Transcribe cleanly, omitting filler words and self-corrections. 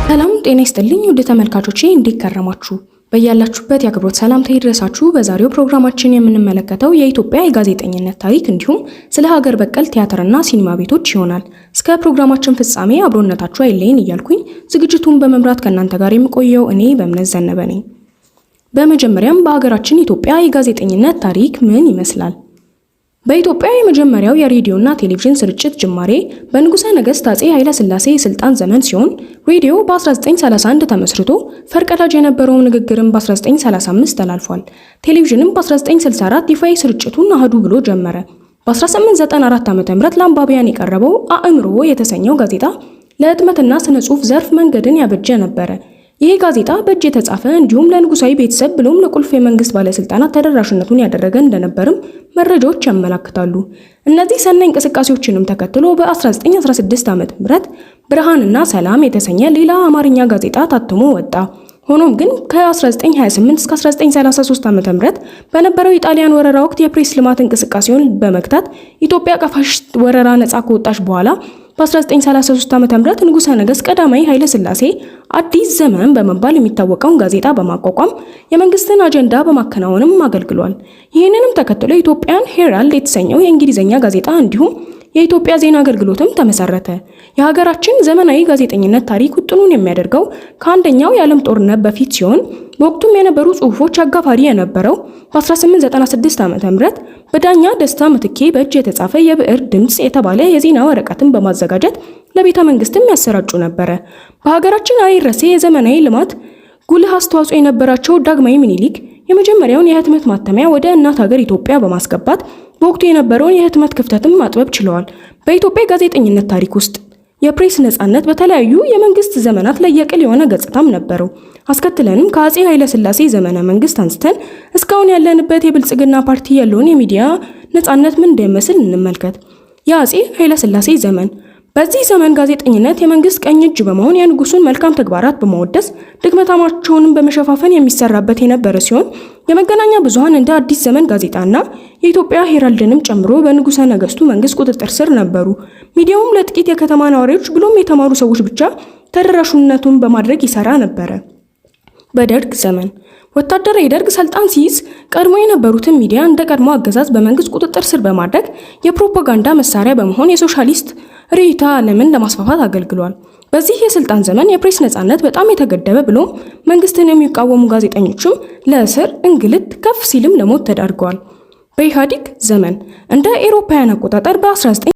ሰላም ጤና ይስጥልኝ ውድ ተመልካቾቼ እንዴት ከረማችሁ? በያላችሁበት የአክብሮት ሰላምታ ይድረሳችሁ። በዛሬው ፕሮግራማችን የምንመለከተው የኢትዮጵያ የጋዜጠኝነት ታሪክ እንዲሁም ስለ ሀገር በቀል ቲያትርና ሲኒማ ቤቶች ይሆናል። እስከ ፕሮግራማችን ፍጻሜ አብሮነታችሁ አይለየን እያልኩኝ ዝግጅቱን በመምራት ከእናንተ ጋር የምቆየው እኔ በእምነት ዘነበ ነኝ። በመጀመሪያም በሀገራችን ኢትዮጵያ የጋዜጠኝነት ታሪክ ምን ይመስላል? በኢትዮጵያ የመጀመሪያው የሬዲዮና ቴሌቪዥን ስርጭት ጅማሬ በንጉሠ ነገሥት አፄ ኃይለ ሥላሴ የስልጣን ዘመን ሲሆን ሬዲዮ በ1931 ተመስርቶ ፈርቀዳጅ የነበረው ንግግርም በ1935 ተላልፏል። ቴሌቪዥንም በ1964 ይፋዊ ስርጭቱን አህዱ ብሎ ጀመረ። በ1894 ዓ.ም ለአንባቢያን የቀረበው አእምሮ የተሰኘው ጋዜጣ ለህትመትና ስነ ጽሑፍ ዘርፍ መንገድን ያበጀ ነበረ። ይህ ጋዜጣ በእጅ የተጻፈ እንዲሁም ለንጉሳዊ ቤተሰብ ብሎም ለቁልፍ የመንግስት ባለስልጣናት ተደራሽነቱን ያደረገ እንደነበርም መረጃዎች ያመለክታሉ። እነዚህ ሰናይ እንቅስቃሴዎችንም ተከትሎ በ1916 ዓ.ም ብርሃንና ሰላም የተሰኘ ሌላ አማርኛ ጋዜጣ ታትሞ ወጣ። ሆኖም ግን ከ1928 እስከ 1933 ዓ.ም በነበረው የጣሊያን ወረራ ወቅት የፕሬስ ልማት እንቅስቃሴውን በመግታት ኢትዮጵያ ከፋሽስት ወረራ ነጻ ከወጣች በኋላ በ1933 ዓ.ም ንጉሠ ነገሥት ቀዳማዊ ኃይለ ሥላሴ አዲስ ዘመን በመባል የሚታወቀውን ጋዜጣ በማቋቋም የመንግስትን አጀንዳ በማከናወንም አገልግሏል። ይህንንም ተከትሎ ኢትዮጵያን ሄራልድ የተሰኘው የእንግሊዝኛ ጋዜጣ እንዲሁም የኢትዮጵያ ዜና አገልግሎትም ተመሰረተ። የሀገራችን ዘመናዊ ጋዜጠኝነት ታሪክ ውጥኑን የሚያደርገው ከአንደኛው የዓለም ጦርነት በፊት ሲሆን በወቅቱም የነበሩ ጽሑፎች አጋፋሪ የነበረው በ1896 ዓ.ም በዳኛ ደስታ ምትኬ በእጅ የተጻፈ የብዕር ድምጽ የተባለ የዜና ወረቀትን በማዘጋጀት ለቤተ መንግስትም ያሰራጩ ነበረ። በሀገራችን አይረሴ የዘመናዊ ልማት ጉልህ አስተዋጽኦ የነበራቸው ዳግማዊ ምኒልክ የመጀመሪያውን የህትመት ማተሚያ ወደ እናት ሀገር ኢትዮጵያ በማስገባት በወቅቱ የነበረውን የህትመት ክፍተትም ማጥበብ ችለዋል። በኢትዮጵያ ጋዜጠኝነት ታሪክ ውስጥ የፕሬስ ነጻነት በተለያዩ የመንግስት ዘመናት ለየቅል የሆነ ገጽታም ነበረው። አስከትለንም ከአፄ ኃይለ ሥላሴ ዘመነ መንግስት አንስተን እስካሁን ያለንበት የብልጽግና ፓርቲ ያለውን የሚዲያ ነጻነት ምን እንደሚመስል እንመልከት። የአፄ ኃይለ ሥላሴ ዘመን። በዚህ ዘመን ጋዜጠኝነት የመንግስት ቀኝ እጅ በመሆን የንጉሱን መልካም ተግባራት በማወደስ ድክመታቸውንም በመሸፋፈን የሚሰራበት የነበረ ሲሆን የመገናኛ ብዙሃን እንደ አዲስ ዘመን ጋዜጣና የኢትዮጵያ ሄራልድንም ጨምሮ በንጉሠ ነገሥቱ መንግስት ቁጥጥር ስር ነበሩ። ሚዲያውም ለጥቂት የከተማ ነዋሪዎች ብሎም የተማሩ ሰዎች ብቻ ተደራሽነቱን በማድረግ ይሰራ ነበረ። በደርግ ዘመን ወታደራዊ ደርግ ስልጣን ሲይዝ ቀድሞ የነበሩትን ሚዲያ እንደ ቀድሞ አገዛዝ በመንግስት ቁጥጥር ስር በማድረግ የፕሮፓጋንዳ መሳሪያ በመሆን የሶሻሊስት ርዕዮተ ዓለምን ለማስፋፋት አገልግሏል። በዚህ የስልጣን ዘመን የፕሬስ ነጻነት በጣም የተገደበ ብሎም መንግስትን የሚቃወሙ ጋዜጠኞችም ለእስር፣ እንግልት፣ ከፍ ሲልም ለሞት ተዳርገዋል። በኢህአዴግ ዘመን እንደ አውሮፓውያን አቆጣጠር በ19